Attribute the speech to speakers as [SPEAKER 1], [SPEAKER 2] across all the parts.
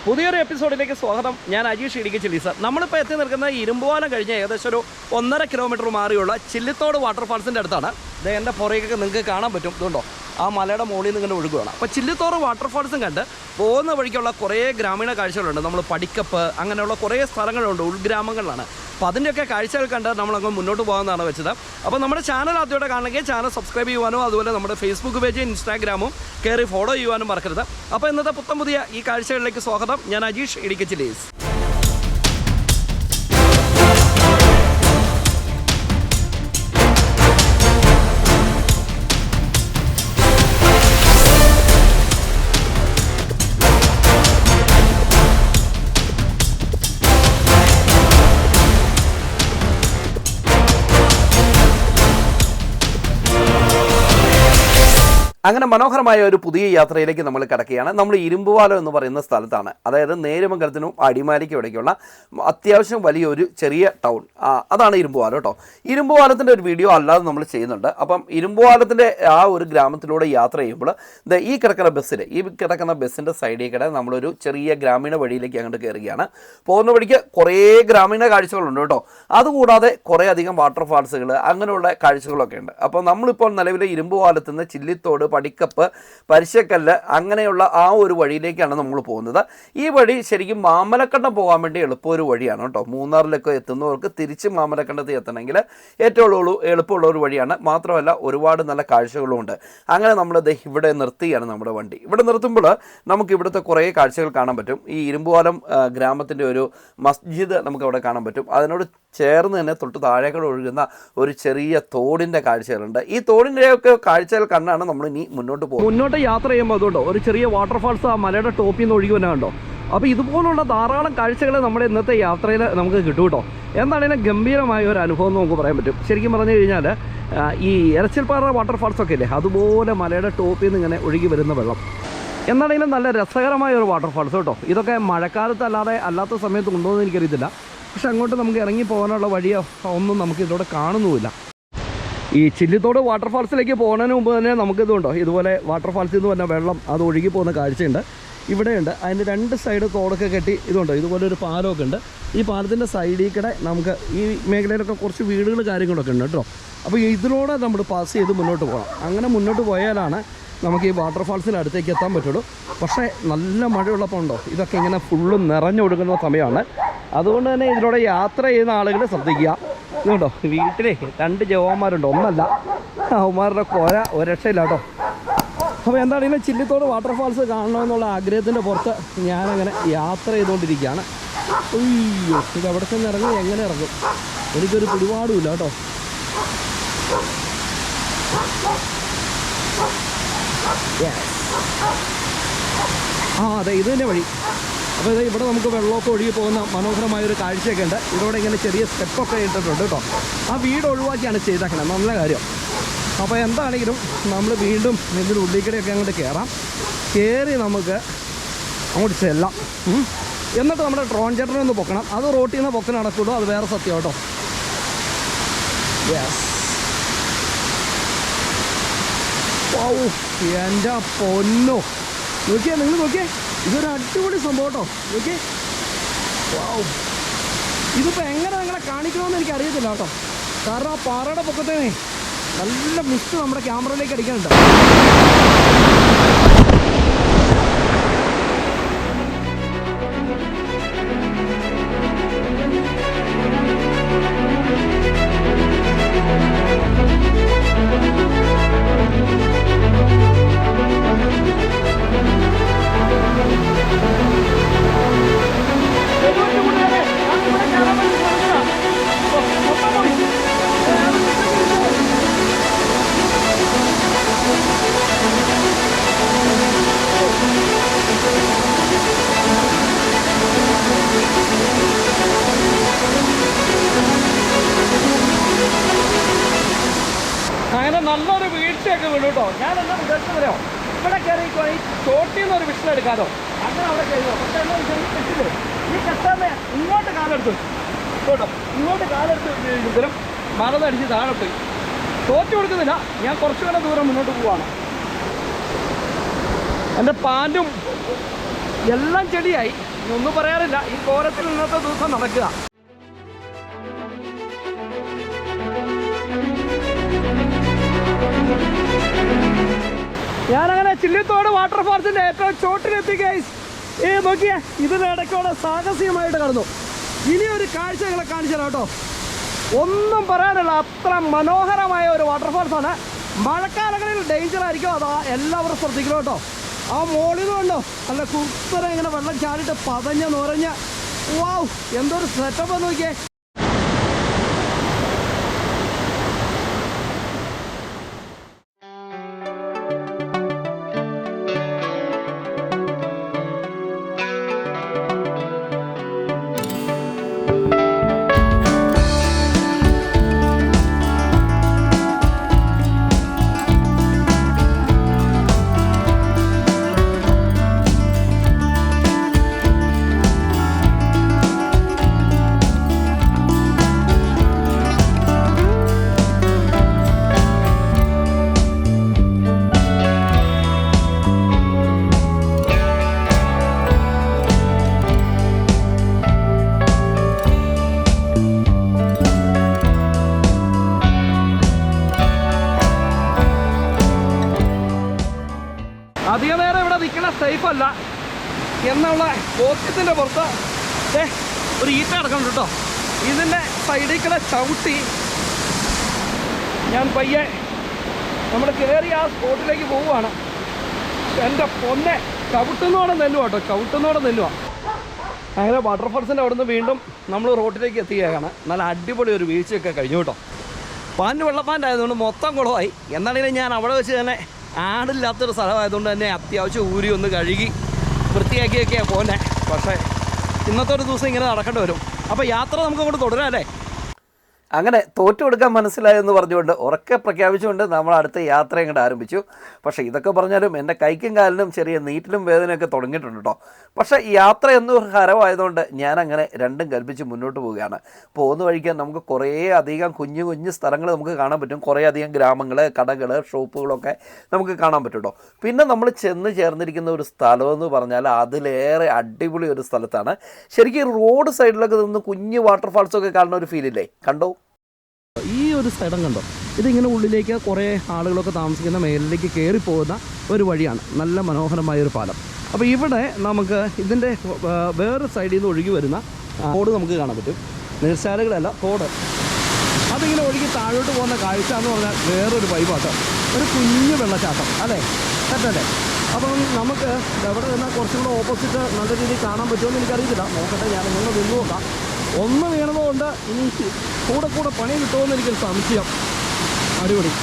[SPEAKER 1] പുതിയൊരു എപ്പിസോഡിലേക്ക് സ്വാഗതം. ഞാൻ അജീഷ് ഇടുക്കി ചില്ലീസ്. നമ്മളിപ്പോൾ എത്തി നിൽക്കുന്നത് ഇരുമ്പുപാലം കഴിഞ്ഞ് ഏകദേശം ഒരു 1.5 കിലോമീറ്റർ മാറിയുള്ള ചില്ലിത്തോട് വാട്ടർഫാൾസിൻ്റെ അടുത്താണ്. ഇത് എൻ്റെ പുറകൊക്കെ നിങ്ങൾക്ക് കാണാൻ പറ്റും. ഇതുണ്ടോ, ആ മലയുടെ മുകളിൽ നിന്ന് ഇങ്ങനെ ഒഴുകുകയാണ്. അപ്പോൾ ചില്ലിത്തോട് വാട്ടർഫാൾസും കണ്ട് പോകുന്ന വഴിക്കുള്ള കുറേ ഗ്രാമീണ കാഴ്ചകളുണ്ട്. നമ്മൾ പടിക്കപ്പ് അങ്ങനെയുള്ള കുറേ സ്ഥലങ്ങളുണ്ട്, ഉൾഗ്രാമങ്ങളിലാണ്. അപ്പോൾ അതിൻ്റെയൊക്കെ കാഴ്ചകൾ കണ്ട് നമ്മളങ്ങ് മുന്നോട്ട് പോകാമെന്നാണ് വെച്ചത്. അപ്പോൾ നമ്മുടെ ചാനൽ ആദ്യമായിട്ട് കാണണമെങ്കിൽ ചാനൽ സബ്സ്ക്രൈബ് ചെയ്യുവാനും അതുപോലെ നമ്മുടെ ഫേസ്ബുക്ക് പേജ് ഇൻസ്റ്റാഗ്രാമും കയറി ഫോളോ ചെയ്യുവാനും മറക്കരുത്. അപ്പോൾ ഇന്നത്തെ പുതിയ ഈ കാഴ്ചകളിലേക്ക് സ്വാഗതം. ഞാൻ അജീഷ് ഇടുക്കി ചില്ലീസ്. അങ്ങനെ മനോഹരമായ ഒരു പുതിയ യാത്രയിലേക്ക് നമ്മൾ കിടക്കുകയാണ്. നമ്മൾ ഇരുമ്പുപാലം എന്ന് പറയുന്ന സ്ഥലത്താണ്. അതായത് നേര്യമംഗലത്തിനും അടിമാലിക്കും ഇടയ്ക്കുള്ള അത്യാവശ്യം വലിയൊരു ചെറിയ ടൗൺ, അതാണ് ഇരുമ്പുപാലം കേട്ടോ. ഇരുമ്പുപാലത്തിൻ്റെ ഒരു വീഡിയോ അല്ലാതെ നമ്മൾ ചെയ്യുന്നുണ്ട്. അപ്പം ഇരുമ്പുപാലത്തിൻ്റെ ആ ഒരു ഗ്രാമത്തിലൂടെ യാത്ര ചെയ്യുമ്പോൾ ഈ കിടക്കുന്ന ബസ്സിൻ്റെ സൈഡിൽ കൂടെ നമ്മളൊരു ചെറിയ ഗ്രാമീണ വഴിയിലേക്ക് അങ്ങോട്ട് കയറുകയാണ്. പോകുന്ന വഴിക്ക് കുറേ ഗ്രാമീണ കാഴ്ചകളുണ്ട് കേട്ടോ. അതുകൂടാതെ കുറേ അധികം വാട്ടർഫാൾസുകൾ അങ്ങനെയുള്ള കാഴ്ചകളൊക്കെ ഉണ്ട്. അപ്പോൾ നമ്മളിപ്പോൾ നിലവിലെ ഇരുമ്പുപാലത്ത് നിന്ന് ചില്ലിത്തോട്, പടിക്കപ്പ്, പരിശക്കല്ല് അങ്ങനെയുള്ള ആ ഒരു വഴിയിലേക്കാണ് നമ്മൾ പോകുന്നത്. ഈ വഴി ശരിക്കും മാമലക്കണ്ടം പോകാൻ വേണ്ടി എളുപ്പമൊരു വഴിയാണ് കേട്ടോ. മൂന്നാറിലൊക്കെ എത്തുന്നവർക്ക് തിരിച്ച് മാമലക്കണ്ടത്ത് എത്തണമെങ്കിൽ ഏറ്റവും എളുപ്പമുള്ള ഒരു വഴിയാണ്. മാത്രമല്ല ഒരുപാട് നല്ല കാഴ്ചകളും ഉണ്ട്. അങ്ങനെ നമ്മൾ ഇവിടെ നിർത്തുകയാണ് നമ്മുടെ വണ്ടി. ഇവിടെ നിർത്തുമ്പോൾ നമുക്ക് ഇവിടുത്തെ കുറേ കാഴ്ചകൾ കാണാൻ പറ്റും. ഈ ഇരുമ്പുപാലം ഗ്രാമത്തിൻ്റെ ഒരു മസ്ജിദ് നമുക്ക് അവിടെ കാണാൻ പറ്റും. അതിനോട് ചേർന്ന് തന്നെ തൊട്ട് താഴേക്കൂടെ ഒഴുകുന്ന ഒരു ചെറിയ തോടിൻ്റെ കാഴ്ചകളുണ്ട്. ഈ തോടിൻ്റെയൊക്കെ കാഴ്ചകൾ കണ്ടാണ് നമ്മൾ ഇനി മുന്നോട്ട് യാത്ര ചെയ്യുമ്പോൾ അതുകൊണ്ടോ ഒരു ചെറിയ വാട്ടർഫാൾസ് ആ മലയുടെ ടോപ്പിൽ നിന്ന് ഒഴുകി വന്നെ കണ്ടോ. അപ്പോൾ ഇതുപോലുള്ള ധാരാളം കാഴ്ചകൾ നമ്മുടെ ഇന്നത്തെ യാത്രയിൽ നമുക്ക് കിട്ടും കേട്ടോ. എന്താണെങ്കിലും ഗംഭീരമായ ഒരു അനുഭവം എന്ന് നമുക്ക് പറയാൻ പറ്റും. ശരിക്കും പറഞ്ഞു കഴിഞ്ഞാൽ ഈ എരച്ചിൽപ്പാറ വാട്ടർഫാൾസൊക്കെ ഇല്ലേ, അതുപോലെ മലയുടെ ടോപ്പിൽ നിന്ന് ഇങ്ങനെ ഒഴുകി വരുന്ന വെള്ളം. എന്താണെങ്കിലും നല്ല രസകരമായ ഒരു വാട്ടർഫാൾസ് കേട്ടോ. ഇതൊക്കെ മഴക്കാലത്ത് അല്ലാത്ത സമയത്ത് ഉണ്ടോ എന്ന് എനിക്കറിയത്തില്ല. പക്ഷെ അങ്ങോട്ട് നമുക്ക് ഇറങ്ങി പോകാനുള്ള വഴിയോ ഒന്നും നമുക്ക് ഇതിലൂടെ കാണുന്നുമില്ല. ഈ ചില്ലിത്തോട് വാട്ടർഫാൾസിലേക്ക് പോകുന്നതിന് മുമ്പ് തന്നെ നമുക്കിതുണ്ടോ ഇതുപോലെ വാട്ടർഫാൾസിൽ നിന്ന് തന്നെ വെള്ളം അത് ഒഴുകി പോകുന്ന കാഴ്ചയുണ്ട്. ഇവിടെയുണ്ട്. അതിൻ്റെ 2 സൈഡ് തോടൊക്കെ കെട്ടി ഇതുണ്ടോ ഇതുപോലെ ഒരു പാലമൊക്കെ ഉണ്ട്. ഈ പാലത്തിൻ്റെ സൈഡിൽ കൂടെ നമുക്ക് ഈ മേഖലയിലൊക്കെ കുറച്ച് വീടുകൾ കാര്യങ്ങളൊക്കെ ഉണ്ട് കേട്ടോ. അപ്പോൾ ഇതിലൂടെ നമ്മൾ പാസ് ചെയ്ത് മുന്നോട്ട് പോകണം. അങ്ങനെ മുന്നോട്ട് പോയാലാണ് നമുക്ക് ഈ വാട്ടർഫാൾസിന് അടുത്തേക്ക് എത്താൻ പറ്റുള്ളൂ. പക്ഷേ നല്ല മഴയുള്ളപ്പോൾ ഉണ്ടോ ഇതൊക്കെ ഇങ്ങനെ ഫുള്ളും നിറഞ്ഞൊഴുകുന്ന സമയമാണ്. അതുകൊണ്ട് തന്നെ ഇതിലൂടെ യാത്ര ചെയ്യുന്ന ആളുകൾ ശ്രദ്ധിക്കുക. ഇതുണ്ടോ വീട്ടിലെ 2 ജവാന്മാരുണ്ട്, ഒന്നല്ല. അവന്മാരുടെ കോര ഒരു രക്ഷയില്ല കേട്ടോ. അപ്പോൾ എന്താണെങ്കിലും ചില്ലിത്തോട് വാട്ടർഫാൾസ് കാണണമെന്നുള്ള ആഗ്രഹത്തിൻ്റെ പുറത്ത് ഞാനങ്ങനെ യാത്ര ചെയ്തുകൊണ്ടിരിക്കുകയാണ്. അയ്യോ, ഇത് അവിടെ ചെന്ന് ഇറങ്ങി എങ്ങനെ ഇറങ്ങും എനിക്കൊരു പിടിപാടുമില്ല കേട്ടോ. അതെ, ഇത് തന്നെ വഴി. അപ്പോൾ ഇത് ഇവിടെ നമുക്ക് വെള്ളമൊക്കെ ഒഴുകി പോകുന്ന മനോഹരമായൊരു കാഴ്ചയൊക്കെ ഉണ്ട്. ഇതോടെ ഇങ്ങനെ ചെറിയ സ്റ്റെപ്പൊക്കെ ഇട്ടിട്ടുണ്ട് കേട്ടോ. ആ വീട് ഒഴിവാക്കിയാണ് ചെയ്തേക്കണം, നല്ല കാര്യം. അപ്പോൾ എന്താണെങ്കിലും നമ്മൾ വീണ്ടും ഇതിൻ്റെ ഉള്ളിക്കടെയൊക്കെ അങ്ങോട്ട് കയറി നമുക്ക് അങ്ങോട്ട് ചെല്ലാം. എന്നിട്ട് നമ്മുടെ ട്രോൺ ചേട്ടനെ ഒന്ന് പൊക്കണം. അത് റോട്ടിൽ നിന്ന് പൊക്കൻ നടക്കുള്ളൂ, അത് വേറെ സത്യം കേട്ടോ. യെസ്, ഓ എൻ്റെ പൊന്നോ, നോക്കിയേ നിങ്ങൾ നോക്കിയേ, ഇതൊരു അടിപൊളി സംഭവം കേട്ടോ. നോക്കിയേ, വാവ്. ഇതിപ്പോൾ എങ്ങനെ നിങ്ങളെ കാണിക്കണമെന്ന് എനിക്ക് അറിയത്തില്ല കേട്ടോ. കാരണം ആ പാറയുടെ പൊക്കത്തേനെ നല്ല മിസ്റ്റ് നമ്മുടെ ക്യാമറയിലേക്ക് അടിക്കാനുണ്ട്. അങ്ങനെ നല്ലൊരു വീഴ്ചയൊക്കെ വീണു കേട്ടോ. ഞാൻ എന്താ വിചാരിച്ചതോ, ഇവിടെ കയറി ഈ ചോട്ടിൽ നിന്ന് ഒരു വിഷയം എടുക്കാമല്ലോ, അങ്ങനെ അവിടെ കയറിയോ. പക്ഷേ എന്താ വിചാരിച്ചില്ലേ, ഈ കെട്ടാതെ ഇങ്ങോട്ട് കാലെടുത്തു കേട്ടോ. ഇങ്ങോട്ട് കാലെടുത്ത് കഴിഞ്ഞാൽ മറന്നടിച്ച് താഴെ പോയി. തോറ്റു കൊടുക്കുന്നില്ല, ഞാൻ കുറച്ചുകൂടെ ദൂരം മുന്നോട്ട് പോവാണ്. എൻ്റെ പാൻറ്റും
[SPEAKER 2] എല്ലാം ചെടിയായി, ഒന്നും പറയാറില്ല. ഈ കോലത്തിൽ ഇന്നത്തെ ദിവസം നടക്കുക. ഞാനങ്ങനെ ചില്ലിത്തോട് വാട്ടർഫാൾസിന്റെ ഏറ്റവും ചോട്ടിലെത്തി ഗൈസ്. നോക്കിയേ, ഇതിനിടയ്ക്കോടെ സാഹസികമായിട്ട് കടന്നു. ഇനി ഒരു കാഴ്ച നിങ്ങളെ കാണിച്ചു തരാം കേട്ടോ. ഒന്നും പറയാനില്ല, അത്ര മനോഹരമായ ഒരു വാട്ടർഫാൾസാണ്. മഴക്കാലങ്ങളിൽ ഡേഞ്ചർ ആയിരിക്കും, അതാ എല്ലാവരും ശ്രദ്ധിക്കണം കേട്ടോ. ആ മോളിൽ നിന്നുണ്ടോ നല്ല കുത്തനെ ഇങ്ങനെ വെള്ളം ചാടിയിട്ട് പതഞ്ഞ നുറഞ്ഞ, വാവ്, എന്തൊരു സെറ്റപ്പ് നോക്കിയേ. അധിക നേരം ഇവിടെ നിൽക്കണ സേഫ് അല്ല എന്നുള്ള ബോധ്യത്തിൻ്റെ പുറത്ത് ഒരു ഈറ്റ കിടക്കുന്നുണ്ട് കേട്ടോ. ഇതിൻ്റെ സൈഡിൽ കൂടെ ചവിട്ടി ഞാൻ പയ്യെ നമ്മൾ കയറി ആ സ്പോട്ടിലേക്ക് പോവുകയാണ്. എൻ്റെ പൊന്നെ, ചവിട്ടുന്നോടെ നെല്ലുവാ കേട്ടോ, ചവിട്ടുന്നോടെ നെല്ലുവാ. അങ്ങനെ വാട്ടർഫാൾസിൻ്റെ അവിടെ നിന്ന് വീണ്ടും നമ്മൾ റോഡിലേക്ക് എത്തുകയാണ്. നല്ല അടിപൊളി ഒരു വീഴ്ചയൊക്കെ കഴിഞ്ഞു കേട്ടോ. പാൻറ് വെള്ളപ്പാൻ്റ് ആയതുകൊണ്ട് മൊത്തം കുളമായി. എന്നാണെങ്കിലും ഞാൻ അവിടെ വെച്ച് തന്നെ ആടില്ലാത്തൊരു സ്ഥലമായതുകൊണ്ട് തന്നെ അത്യാവശ്യം ഊരി ഒന്ന് കഴുകി വൃത്തിയാക്കിയൊക്കെയാണ് പോകുന്നത്. പക്ഷേ ഇന്നത്തെ ഒരു ദിവസം ഇങ്ങനെ നടക്കേണ്ടി വരും. അപ്പോൾ യാത്ര നമുക്ക് അങ്ങോട്ട് തുടരാം അല്ലേ.
[SPEAKER 1] അങ്ങനെ തോറ്റു കൊടുക്കാൻ മനസ്സിലായെന്ന് പറഞ്ഞുകൊണ്ട് ഉറക്കെ പ്രഖ്യാപിച്ചുകൊണ്ട് നമ്മൾ അടുത്ത യാത്ര ഇങ്ങോട്ട് ആരംഭിച്ചു. പക്ഷേ ഇതൊക്കെ പറഞ്ഞാലും എൻ്റെ കൈക്കും കാലിനും ചെറിയ നീറ്റിലും വേദനയൊക്കെ തുടങ്ങിയിട്ടുണ്ട് കേട്ടോ. പക്ഷേ യാത്ര എന്നൊരു ഹരമായതുകൊണ്ട് ഞാനങ്ങനെ രണ്ടും കൽപ്പിച്ച് മുന്നോട്ട് പോവുകയാണ്. പോകുന്ന വഴിക്ക് നമുക്ക് കുറേ അധികം കുഞ്ഞു കുഞ്ഞു സ്ഥലങ്ങൾ നമുക്ക് കാണാൻ പറ്റും. കുറേ അധികം ഗ്രാമങ്ങൾ, കടകൾ, ഷോപ്പുകളൊക്കെ നമുക്ക് കാണാൻ പറ്റും കേട്ടോ. പിന്നെ നമ്മൾ ചെന്ന് ചേർന്നിരിക്കുന്ന ഒരു സ്ഥലമെന്ന് പറഞ്ഞാൽ അതിലേറെ അടിപൊളി ഒരു സ്ഥലത്താണ്. ശരിക്കും റോഡ് സൈഡിലൊക്കെ നിന്ന് കുഞ്ഞു വാട്ടർഫാൾസൊക്കെ കാണുന്ന ഒരു ഫീലില്ലേ, കണ്ടോ?
[SPEAKER 2] ഈ ഒരു സ്ഥലം കണ്ടോ, ഇതിങ്ങനെ ഉള്ളിലേക്ക് കുറേ ആളുകളൊക്കെ താമസിക്കുന്ന മേലിലേക്ക് കയറി പോകുന്ന ഒരു വഴിയാണ്. നല്ല മനോഹരമായൊരു പാലം. അപ്പോൾ ഇവിടെ നമുക്ക് ഇതിൻ്റെ വേറെ സൈഡിൽ നിന്ന് ഒഴുകി വരുന്ന തോട് നമുക്ക് കാണാൻ പറ്റും. നീർച്ചാലുകളല്ല, തോട്. അതിങ്ങനെ ഒഴുകി താഴോട്ട് പോകുന്ന കാഴ്ച എന്ന് പറഞ്ഞാൽ വേറൊരു വൈബാട്ടോ. ഒരു കുഞ്ഞു വെള്ളച്ചാട്ടം അല്ലേ, തെറ്റല്ലേ? അപ്പം നമുക്ക് എവിടെ നിന്നാൽ കുറച്ചും കൂടെ ഓപ്പോസിറ്റ് നല്ല രീതിയിൽ കാണാൻ പറ്റുമെന്ന് എനിക്കറിയത്തില്ല. നോക്കട്ടെ, ഞാൻ നിങ്ങൾ നിന്ന് നോക്കാം. ഒന്ന് വീണതുകൊണ്ട് ഇനി കൂടെ കൂടെ പണി കിട്ടുമെന്ന് എനിക്കൊരു സംശയം. അടിപൊളി.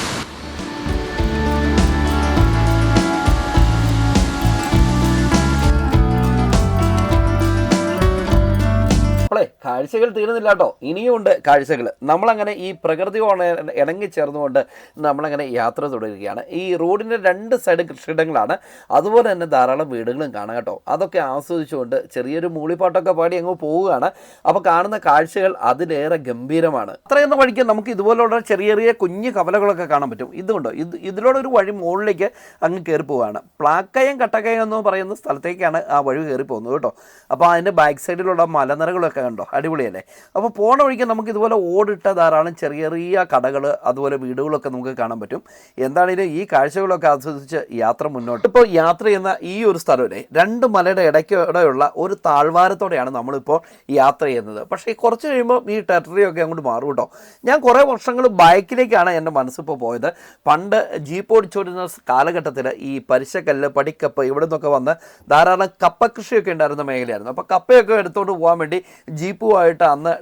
[SPEAKER 1] അപ്പോളേ കാഴ്ചകൾ തീരുന്നില്ല കേട്ടോ, ഇനിയുമുണ്ട് കാഴ്ചകൾ. നമ്മളങ്ങനെ ഈ പ്രകൃതിയോട് ഇണങ്ങിച്ചേർന്നുകൊണ്ട് നമ്മളങ്ങനെ യാത്ര തുടരുകയാണ്. ഈ റോഡിൻ്റെ രണ്ട് സൈഡ് കൃഷിയിടങ്ങളാണ്, അതുപോലെ തന്നെ ധാരാളം വീടുകളും കാണാം കേട്ടോ. അതൊക്കെ ആസ്വദിച്ചുകൊണ്ട് ചെറിയൊരു മൂളിപ്പാട്ടൊക്കെ പാടി അങ്ങ് പോവുകയാണ്. അപ്പോൾ കാണുന്ന കാഴ്ചകൾ അതിലേറെ ഗംഭീരമാണ്. അത്രയെന്ന വഴിക്ക് നമുക്ക് ഇതുപോലുള്ള ചെറിയ ചെറിയ കുഞ്ഞു കവലകളൊക്കെ കാണാൻ പറ്റും. ഇതുകൊണ്ടോ ഇതിലൂടെ ഒരു വഴി മുകളിലേക്ക് അങ്ങ് കയറി പോവുകയാണ്. പ്ലാക്കയം കട്ടക്കയം എന്ന് പറയുന്ന സ്ഥലത്തേക്കാണ് ആ വഴി കയറി പോകുന്നത് കേട്ടോ. അപ്പോൾ അതിൻ്റെ ബാക്ക് സൈഡിലുള്ള മലനിരകളൊക്കെ കണ്ടോ, അടിപൊളിയല്ലേ? അപ്പോൾ പോണ വഴിക്ക് നമുക്ക് ഇതുപോലെ ഓടിട്ട ധാരാളം ചെറിയ ചെറിയ കടകൾ, അതുപോലെ വീടുകളൊക്കെ നമുക്ക് കാണാൻ പറ്റും. എന്താണെങ്കിലും ഈ കാഴ്ചകളൊക്കെ ആസ്വദിച്ച് യാത്ര മുന്നോട്ട്. ഇപ്പോൾ യാത്ര ചെയ്യുന്ന ഈ ഒരു സ്ഥലമല്ലേ, രണ്ട് മലയുടെ ഇടയ്ക്കിടെയുള്ള ഒരു താഴ്വാരത്തോടെയാണ് നമ്മളിപ്പോൾ യാത്ര ചെയ്യുന്നത്. പക്ഷേ കുറച്ച് കഴിയുമ്പോൾ ഈ ടെറിട്ടറിയൊക്കെ അങ്ങോട്ട് മാറും കേട്ടോ. ഞാൻ കുറേ വർഷങ്ങൾ ബൈക്കിലേക്കാണ് എൻ്റെ മനസ്സിപ്പോൾ പോയത്. പണ്ട് ജീപ്പ് ഓടിച്ചോടുന്ന കാലഘട്ടത്തിൽ ഈ പരിശക്കല്ല്, പടിക്കപ്പ് ഇവിടെ നിന്നൊക്കെ വന്ന് ധാരാളം കപ്പ കൃഷിയൊക്കെ ഉണ്ടായിരുന്ന മേഖലയായിരുന്നു. അപ്പോൾ കപ്പയൊക്കെ എടുത്തുകൊണ്ട് പോകാൻ വേണ്ടി ജീപ്പുമായിട്ട് അന്ന്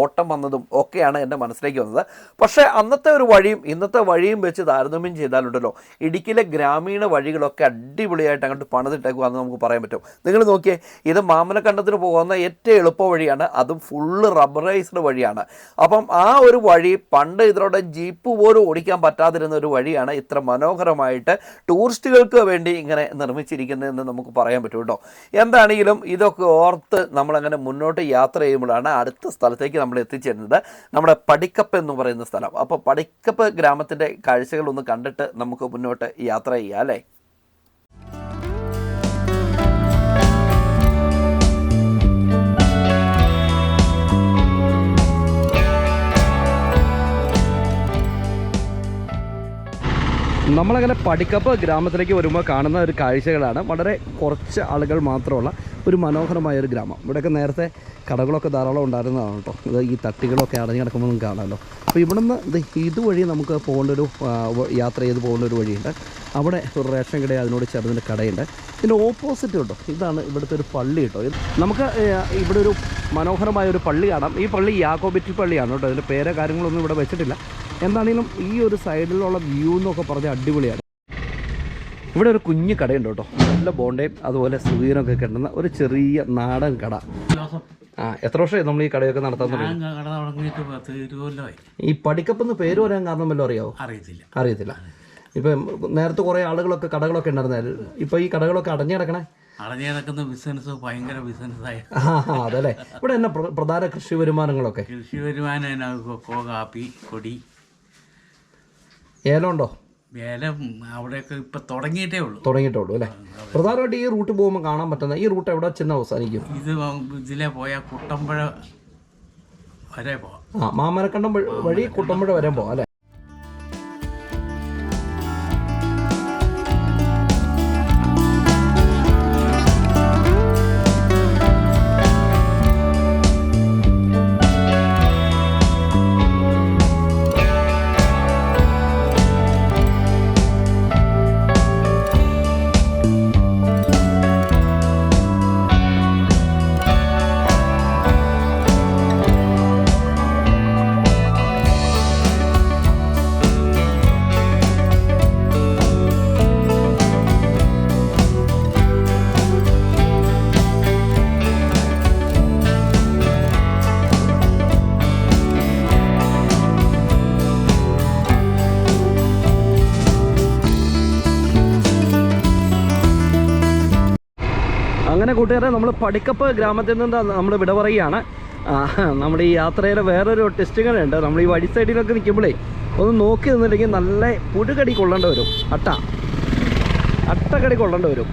[SPEAKER 1] ഓട്ടം വന്നതും ഒക്കെയാണ് എൻ്റെ മനസ്സിലേക്ക് വന്നത്. പക്ഷേ അന്നത്തെ ഒരു വഴിയും ഇന്നത്തെ വഴിയും വെച്ച് താരതമ്യം ചെയ്താലുണ്ടല്ലോ, ഇടുക്കിയിലെ ഗ്രാമീണ വഴികളൊക്കെ അടിപൊളിയായിട്ട് അങ്ങോട്ട് പണിതിട്ടേക്കുവാന്ന് നമുക്ക് പറയാൻ പറ്റും. നിങ്ങൾ നോക്കിയേ, ഇത് മാമലക്കണ്ടത്തിന് പോകുന്ന ഏറ്റവും എളുപ്പ വഴിയാണ്, അതും ഫുള്ള് റബ്ബറൈസ്ഡ് വഴിയാണ്. അപ്പം ആ ഒരു വഴി പണ്ട് ഇതിലൂടെ ജീപ്പ് പോലും ഓടിക്കാൻ പറ്റാതിരുന്ന ഒരു വഴിയാണ് ഇത്ര മനോഹരമായിട്ട് ടൂറിസ്റ്റുകൾക്ക് വേണ്ടി ഇങ്ങനെ നിർമ്മിച്ചിരിക്കുന്നതെന്ന് നമുക്ക് പറയാൻ പറ്റും കേട്ടോ. എന്താണെങ്കിലും ഇതൊക്കെ ഓർത്ത് നമ്മളങ്ങനെ മുന്നോട്ട് യാത്ര ചെയ്യുമ്പോഴാണ് അടുത്ത സ്ഥലത്തേക്ക് നമ്മൾ എത്തിച്ചേരുന്നത്, നമ്മുടെ പടിക്കപ്പ് എന്ന് പറയുന്ന സ്ഥലം. അപ്പോൾ പടിക്കപ്പ് ഗ്രാമത്തിൻ്റെ കാഴ്ചകളൊന്ന് കണ്ടിട്ട് നമുക്ക് മുന്നോട്ട് യാത്ര ചെയ്യാം അല്ലേ.
[SPEAKER 2] നമ്മളങ്ങനെ പടിക്കപ്പ് ഗ്രാമത്തിലേക്ക് വരുമ്പോൾ കാണുന്ന ഒരു കാഴ്ചകളാണ്. വളരെ കുറച്ച് ആളുകൾ മാത്രമുള്ള ഒരു മനോഹരമായൊരു ഗ്രാമം. ഇവിടെയൊക്കെ നേരത്തെ കടകളൊക്കെ ധാരാളം ഉണ്ടായിരുന്നതാണ് കേട്ടോ. ഇത് ഈ തട്ടികളൊക്കെ അടഞ്ഞു കിടക്കുമ്പോൾ നമുക്ക് കാണാമല്ലോ. അപ്പോൾ ഇവിടുന്ന് ഇതുവഴി നമുക്ക് പോകേണ്ടൊരു യാത്ര ചെയ്ത് പോകേണ്ട ഒരു വഴിയുണ്ട്. അവിടെ ഒരു റേഷൻ കട, അതിനോട് ചേർന്നൊരു കടയുണ്ട്. ഇതിൻ്റെ ഓപ്പോസിറ്റ് കേട്ടോ, ഇതാണ് ഇവിടുത്തെ ഒരു പള്ളി കേട്ടോ. നമുക്ക് ഇവിടെ ഒരു മനോഹരമായൊരു പള്ളി കാണാം. ഈ പള്ളി യാക്കോബിറ്റ് പള്ളിയാണ് കേട്ടോ. ഇതിൻ്റെ പേരോ കാര്യങ്ങളൊന്നും ഇവിടെ വെച്ചിട്ടില്ല. എന്താണെങ്കിലും ഈ ഒരു സൈഡിലുള്ള വ്യൂ എന്നൊക്കെ പറഞ്ഞാൽ അടിപൊളിയാണ്. ഇവിടെ ഒരു കുഞ്ഞു കടയുണ്ട് കേട്ടോ. നല്ല ബോണ്ടയും അതുപോലെ സുഖീനൊക്കെ കിട്ടുന്ന ഒരു ചെറിയ നാടൻ കട. എത്ര വർഷമായി നമ്മൾ ഈ കടയൊക്കെ നടത്താൻ ഈ പടിക്കപ്പെന്ന് പേര് വരാൻ കാരണം വല്ലതും അറിയാവോ? അറിയത്തില്ല. ഇപ്പം നേരത്തെ കുറേ ആളുകളൊക്കെ കടകളൊക്കെ ഉണ്ടായിരുന്നാലും ഇപ്പം ഈ കടകളൊക്കെ അടഞ്ഞു കിടക്കണേ.
[SPEAKER 3] അടഞ്ഞു കിടക്കുന്ന ബിസിനസ് ഭയങ്കര ബിസിനസ്സായി.
[SPEAKER 2] അതല്ലേ. ഇവിടെ എന്നാ പ്രധാന കൃഷി വരുമാനങ്ങളൊക്കെ?
[SPEAKER 3] കൃഷി വരുമാനം കൊക്കോ, കാപ്പി, കൊടി,
[SPEAKER 2] ഏലം ഉണ്ടോ?
[SPEAKER 3] ഏലം അവിടെയൊക്കെ ഇപ്പം തുടങ്ങിയിട്ടേ ഉള്ളൂ
[SPEAKER 2] അല്ലേ. പ്രധാനമായിട്ട് ഈ റൂട്ട് പോകുമ്പോൾ കാണാൻ പറ്റുന്ന ഈ റൂട്ട് എവിടെ ചെന്ന് അവസാനിക്കും?
[SPEAKER 3] ഇതിലെ പോയാൽ കുട്ടമ്പുഴ വരെ പോവാം.
[SPEAKER 2] മാമനക്കണ്ടം വഴി കുട്ടമ്പുഴ വരെ പോവാം അല്ലേ. അങ്ങനെ കൂട്ടുകാരെ, നമ്മൾ പടിക്കപ്പ് ഗ്രാമത്തിൽ നിന്ന് നമ്മൾ വിട പറയുകയാണ്. നമ്മുടെ ഈ യാത്രയിലെ വേറൊരു ടെസ്റ്റുകൾ ഉണ്ട്. നമ്മൾ ഈ വഴി സൈഡിലൊക്കെ നിൽക്കുമ്പോഴേ ഒന്ന് നോക്കി നിന്നില്ലെങ്കിൽ നല്ല പുഴുകടി കൊള്ളേണ്ടി വരും. അട്ടക്കടി കൊള്ളേണ്ടി വരും.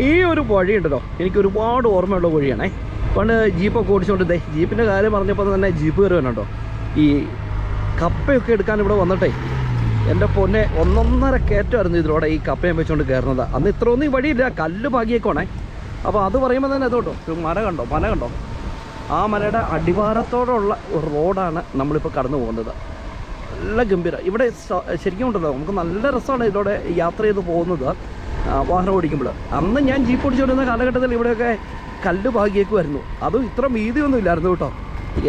[SPEAKER 2] ഈ ഒരു വഴിയുണ്ടല്ലോ, എനിക്ക് ഒരുപാട് ഓർമ്മയുള്ള വഴിയാണേ. പണ്ട് ജീപ്പൊക്കെ ഓടിച്ചുകൊണ്ട് ജീപ്പിൻ്റെ കാര്യം പറഞ്ഞപ്പോൾ തന്നെ ജീപ്പ് കയറുവാനുണ്ടോ. ഈ കപ്പയൊക്കെ എടുക്കാൻ ഇവിടെ വന്നിട്ടേ എൻ്റെ പൊന്നെ 1.5 കയറ്റമായിരുന്നു ഇതിലൂടെ ഈ കപ്പയും വെച്ചുകൊണ്ട് കയറുന്നത്. അന്ന് ഇത്രയൊന്നും ഈ വഴിയില്ല, കല്ല് ഭാഗിയേക്കോണേ. അപ്പോൾ അത് പറയുമ്പോൾ തന്നെ അതോട്ടോ ഒരു മല കണ്ടോ. ആ മലയുടെ അടിവാരത്തോടുള്ള ഒരു റോഡാണ് നമ്മളിപ്പോൾ കടന്നു പോകുന്നത്. നല്ല ഗംഭീരം. ഇവിടെ ശരിക്കും ഉണ്ടല്ലോ, നമുക്ക് നല്ല രസമാണ് ഇതിലൂടെ യാത്ര ചെയ്ത് പോകുന്നത് വാഹനം ഓടിക്കുമ്പോൾ. അന്ന് ഞാൻ ജീപ്പ് ഓടിച്ചുകൊണ്ടിരുന്ന കാലഘട്ടത്തിൽ ഇവിടെയൊക്കെ കല്ല് ഭാഗിയേക്കുമായിരുന്നു. അതും ഇത്ര വീതിയൊന്നും ഇല്ലായിരുന്നു കേട്ടോ.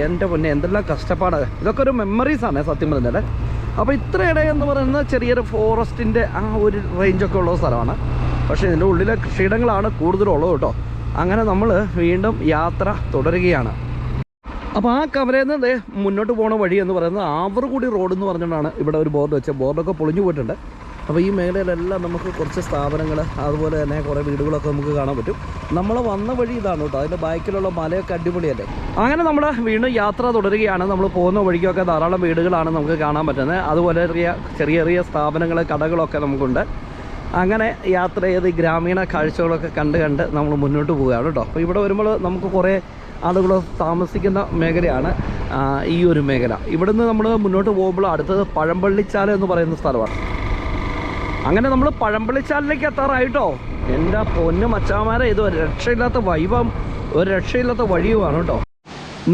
[SPEAKER 2] എൻ്റെ പൊന്നെ എന്തെല്ലാം കഷ്ടപ്പാടാണ്. ഇതൊക്കെ ഒരു മെമ്മറീസാണ് സത്യം പറഞ്ഞാൽ. അപ്പോൾ ഇത്ര ഇടയെന്ന് പറയുന്നത് ചെറിയൊരു ഫോറസ്റ്റിൻ്റെ ആ ഒരു റേഞ്ചൊക്കെ ഉള്ള സ്ഥലമാണ്. പക്ഷേ ഇതിൻ്റെ ഉള്ളിലെ കൃഷിയിടങ്ങളാണ് കൂടുതലുള്ളത് കേട്ടോ. അങ്ങനെ നമ്മൾ വീണ്ടും യാത്ര തുടരുകയാണ്. അപ്പോൾ ആ കവലയിൽ നിന്ന് മുന്നോട്ട് പോകുന്ന വഴി എന്ന് പറയുന്നത് ആവറുകൂടി റോഡ് എന്ന് പറഞ്ഞുകൊണ്ടാണ് ഇവിടെ ഒരു ബോർഡ് വെച്ചത്. ബോർഡൊക്കെ പൊളിഞ്ഞു പോയിട്ടുണ്ട്. അപ്പോൾ ഈ മേഖലയിലെല്ലാം നമുക്ക് കുറച്ച് സ്ഥാപനങ്ങൾ അതുപോലെ തന്നെ കുറേ വീടുകളൊക്കെ നമുക്ക് കാണാൻ പറ്റും. നമ്മൾ വന്ന വഴി ഇതാണ് കേട്ടോ. അതിൻ്റെ ബാക്കിലുള്ള മലയൊക്കെ അടിപൊളിയല്ലേ. അങ്ങനെ നമ്മൾ വീണ്ടും യാത്ര തുടരുകയാണ്. നമ്മൾ പോകുന്ന വഴിക്കൊക്കെ ധാരാളം വീടുകളാണ് നമുക്ക് കാണാൻ പറ്റുന്നത്. അതുപോലെ ചെറിയ ചെറിയ സ്ഥാപനങ്ങൾ, കടകളൊക്കെ നമുക്കുണ്ട്. അങ്ങനെ യാത്ര ചെയ്ത് ഗ്രാമീണ കാഴ്ചകളൊക്കെ കണ്ട് നമ്മൾ മുന്നോട്ട് പോവുകയാണ് കേട്ടോ. അപ്പോൾ ഇവിടെ വരുമ്പോൾ നമുക്ക് കുറേ ആളുകൾ താമസിക്കുന്ന മേഖലയാണ് ഈ ഒരു മേഖല. ഇവിടുന്ന് നമ്മൾ മുന്നോട്ട് പോകുമ്പോൾ അടുത്തത് പഴമ്പള്ളിച്ചാല എന്ന് പറയുന്ന സ്ഥലമാണ്. അങ്ങനെ നമ്മൾ പഴമ്പള്ളിച്ചാലിലേക്ക് എത്താറായിട്ടോ. എൻ്റെ പൊന്നു മച്ചാമാരെ, ഇത് ഒരു രക്ഷയില്ലാത്ത വൈബം, ഒരു രക്ഷയില്ലാത്ത വഴിയുമാണ് കേട്ടോ.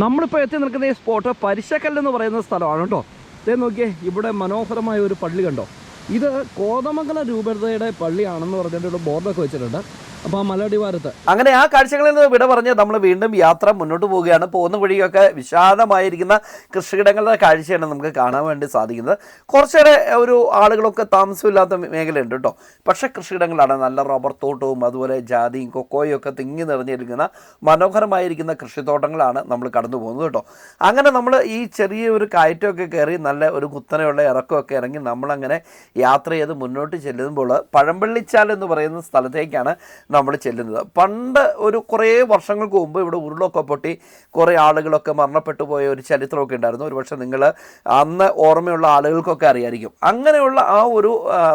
[SPEAKER 2] നമ്മളിപ്പോൾ എത്തി നിൽക്കുന്ന ഈ സ്പോട്ട് പരിശക്കല്ലെന്ന് പറയുന്ന സ്ഥലമാണ് കേട്ടോ. ഇതേ നോക്കിയേ, ഇവിടെ മനോഹരമായ ഒരു പള്ളി കണ്ടോ. ഇത് കോതമംഗലം രൂപതയുടെ പള്ളിയാണെന്ന് പറഞ്ഞിട്ട് ബോർഡൊക്കെ വെച്ചിട്ടുണ്ട്. അപ്പോൾ ആ മലയടിവാരത്ത്
[SPEAKER 1] അങ്ങനെ ആ കാഴ്ചകളിൽ നിന്ന് വിട പറഞ്ഞ് നമ്മൾ വീണ്ടും യാത്ര മുന്നോട്ട് പോവുകയാണ്. പോകുന്ന വഴിയൊക്കെ വിശാലമായിരിക്കുന്ന കൃഷിയിടങ്ങളുടെ കാഴ്ചയാണ് നമുക്ക് കാണാൻ വേണ്ടി സാധിക്കുന്നത്. കുറച്ചേറെ ഒരു ആളുകളൊക്കെ താമസമില്ലാത്ത മേഖലയുണ്ട് കേട്ടോ. പക്ഷേ കൃഷിയിടങ്ങളാണ്. നല്ല റബ്ബർ തോട്ടവും അതുപോലെ ജാതിയും കൊക്കോയും ഒക്കെ തിങ്ങി നിറഞ്ഞിരിക്കുന്ന മനോഹരമായിരിക്കുന്ന കൃഷിത്തോട്ടങ്ങളാണ് നമ്മൾ കടന്നു പോകുന്നത് കേട്ടോ. അങ്ങനെ നമ്മൾ ഈ ചെറിയ ഒരു കയറ്റമൊക്കെ കയറി നല്ല ഒരു കുത്തനെയുള്ള ഇറക്കമൊക്കെ ഇറങ്ങി നമ്മളങ്ങനെ യാത്ര ചെയ്ത് മുന്നോട്ട് ചെല്ലുമ്പോൾ പഴമ്പള്ളിച്ചാൽ എന്ന് പറയുന്ന സ്ഥലത്തേക്കാണ് നമ്മൾ ചെല്ലുന്നത്. പണ്ട് ഒരു കുറേ വർഷങ്ങൾക്ക് മുമ്പ് ഇവിടെ ഉരുളൊക്കെ പൊട്ടി കുറേ ആളുകളൊക്കെ മരണപ്പെട്ടു പോയ ഒരു ചരിത്രമൊക്കെ ഉണ്ടായിരുന്നു. ഒരുപക്ഷെ നിങ്ങൾ അന്ന് ഓർമ്മയുള്ള ആളുകൾക്കൊക്കെ അറിയായിരിക്കും. അങ്ങനെയുള്ള ആ ഒരു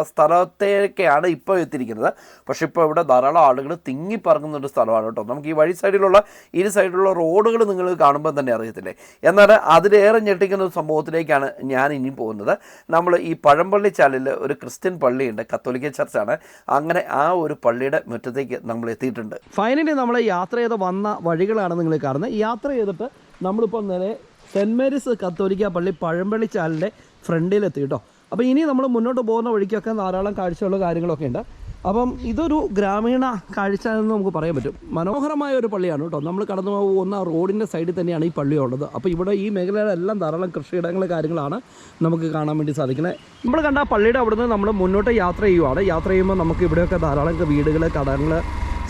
[SPEAKER 1] സ്ഥലത്തേക്കാണ് ഇപ്പോൾ എത്തിയിരിക്കുന്നത്. പക്ഷേ ഇപ്പോൾ ഇവിടെ ധാരാളം ആളുകൾ തിങ്ങിപ്പറങ്ങുന്നൊരു സ്ഥലമാണ് കേട്ടോ. നമുക്ക് ഈ വഴി സൈഡിലുള്ള ഇരു സൈഡിലുള്ള റോഡുകൾ നിങ്ങൾ കാണുമ്പോൾ തന്നെ അറിയത്തില്ലേ. എന്നാൽ അതിലേറെ ഞെട്ടിക്കുന്ന ഒരു സംഭവത്തിലേക്കാണ് ഞാൻ ഇനി പോകുന്നത്. നമ്മൾ ഈ പഴമ്പള്ളി ചാലിൽ ഒരു ക്രിസ്ത്യൻ പള്ളിയുണ്ട്, കത്തോലിക്ക ചർച്ചാണ്. അങ്ങനെ ആ ഒരു പള്ളിയുടെ മുറ്റത്തേക്ക് നമ്മൾ എത്തിയിട്ടുണ്ട്.
[SPEAKER 2] ഫൈനലി നമ്മൾ യാത്ര ചെയ്ത് വന്ന വഴികളാണ് നിങ്ങൾ കാണുന്നത്. യാത്ര ചെയ്തിട്ട് നമ്മളിപ്പോൾ നേരെ സെൻറ്റ് മേരീസ് കത്തോലിക്ക പള്ളി പഴമ്പള്ളി ചാലിൻ്റെ ഫ്രണ്ടിലെത്തി കേട്ടോ. അപ്പോൾ ഇനി നമ്മൾ മുന്നോട്ട് പോകുന്ന വഴിക്കൊക്കെ ധാരാളം കാഴ്ചകളും കാര്യങ്ങളൊക്കെ ഉണ്ട്. അപ്പം ഇതൊരു ഗ്രാമീണ കാഴ്ച എന്ന് നമുക്ക് പറയാൻ പറ്റും. മനോഹരമായ ഒരു പള്ളിയാണ് കേട്ടോ. നമ്മൾ കടന്നു പോകുന്ന റോഡിൻ്റെ സൈഡിൽ തന്നെയാണ് ഈ പള്ളി ഉള്ളത്. അപ്പോൾ ഇവിടെ ഈ മേഖലയിലെല്ലാം ധാരാളം കൃഷിയിടങ്ങൾ കാര്യങ്ങളാണ് നമുക്ക് കാണാൻ വേണ്ടി സാധിക്കുന്നത്. നമ്മൾ കണ്ട ആ പള്ളിയുടെ അവിടുന്ന് നമ്മൾ മുന്നോട്ട് യാത്ര ചെയ്യുവാണ്. യാത്ര ചെയ്യുമ്പോൾ നമുക്ക് ഇവിടെയൊക്കെ ധാരാളം വീടുകൾ, കടകൾ,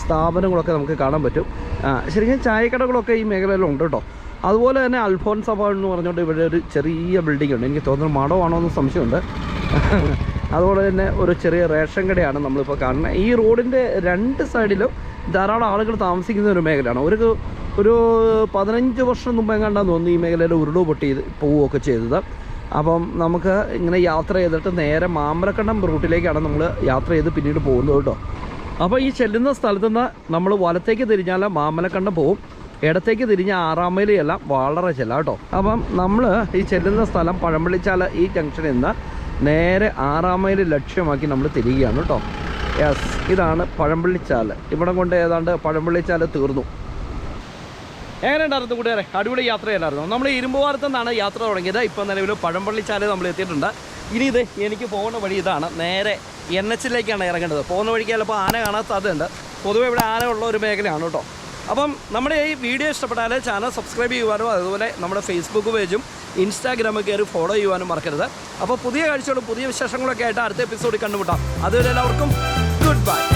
[SPEAKER 2] സ്ഥാപനങ്ങളൊക്കെ നമുക്ക് കാണാൻ പറ്റും. ശരിക്കും ചായക്കടകളൊക്കെ ഈ മേഖലയിലുണ്ട് കേട്ടോ. അതുപോലെ തന്നെ അൽഫോൻസ ഭവൻ എന്ന് പറഞ്ഞുകൊണ്ട് ഇവിടെ ഒരു ചെറിയ ബിൽഡിംഗ് ഉണ്ട്. എനിക്ക് തോന്നുന്നു മഠമാണോ എന്ന് സംശയമുണ്ട്. അതുപോലെ തന്നെ ഒരു ചെറിയ റേഷൻ കടയാണ് നമ്മളിപ്പോൾ കാണുന്നത്. ഈ റോഡിൻ്റെ രണ്ട് സൈഡിലും ധാരാളം ആളുകൾ താമസിക്കുന്ന ഒരു മേഖലയാണ്. ഒരു 15 വർഷം മുമ്പ് എങ്ങാണ്ടാന്ന് തോന്നുന്നു ഈ മേഖലയിൽ ഉരുള് പൊട്ടി പോവുകയൊക്കെ ചെയ്തത്. അപ്പം നമുക്ക് ഇങ്ങനെ യാത്ര ചെയ്തിട്ട് നേരെ മാമലക്കണ്ടം റൂട്ടിലേക്കാണ് നമ്മൾ യാത്ര ചെയ്ത് പിന്നീട് പോകുന്നത് കേട്ടോ. അപ്പോൾ ഈ ചെല്ലുന്ന സ്ഥലത്തുനിന്ന് നമ്മൾ വലത്തേക്ക് തിരിഞ്ഞാൽ മാമലക്കണ്ടം പോവും, ഇടത്തേക്ക് തിരിഞ്ഞ 6-ാം മൈലിയെല്ലാം വളരെ ചെല്ലാം കേട്ടോ. അപ്പം നമ്മൾ ഈ ചെല്ലുന്ന സ്ഥലം പഴമ്പള്ളിച്ചാല ഈ ജംഗ്ഷനിൽ നിന്ന് നേരെ 6-ാം മൈൽ ലക്ഷ്യമാക്കി നമ്മൾ തിരികുകയാണ് കേട്ടോ. യെസ്, ഇതാണ് പഴമ്പള്ളിച്ചാൽ. ഇവിടെ കൊണ്ട് ഏതാണ്ട് പഴമ്പള്ളിച്ചാൽ തീർന്നു. എങ്ങനെ ഉണ്ടായിരുന്നു കൂട്ടുകാരെ? അടിപൊളി യാത്രയല്ലായിരുന്നു. നമ്മൾ ഇരുമ്പുപാലത്തു നിന്നാണ് യാത്ര തുടങ്ങിയത്. ഇപ്പോൾ നിലവിൽ പഴമ്പള്ളിച്ചാൽ നമ്മൾ എത്തിയിട്ടുണ്ട്. ഇനി ഇത് എനിക്ക് പോകുന്ന വഴി ഇതാണ്. നേരെ NH-ലേക്കാണ് ഇറങ്ങേണ്ടത്. പോകുന്ന വഴിക്ക് ചിലപ്പോൾ ആന കാണാൻ സാധ്യതയുണ്ട്. പൊതുവെ ഇവിടെ ആന ഉള്ള ഒരു മേഖലയാണ് കേട്ടോ. അപ്പം നമ്മുടെ ഈ വീഡിയോ ഇഷ്ടപ്പെട്ടാൽ ചാനൽ സബ്സ്ക്രൈബ് ചെയ്യുവാനും അതുപോലെ നമ്മുടെ ഫേസ്ബുക്ക് പേജും ഇൻസ്റ്റാഗ്രാമിൽ കയറി ഫോളോ ചെയ്യുവാനും മറക്കരുത്. അപ്പോൾ പുതിയ കാഴ്ചകളും പുതിയ വിശേഷങ്ങളൊക്കെ ആയിട്ട് അടുത്ത എപ്പിസോഡിൽ കണ്ടുമുട്ടാം. അതുവരെ എല്ലാവർക്കും ഗുഡ് ബൈ.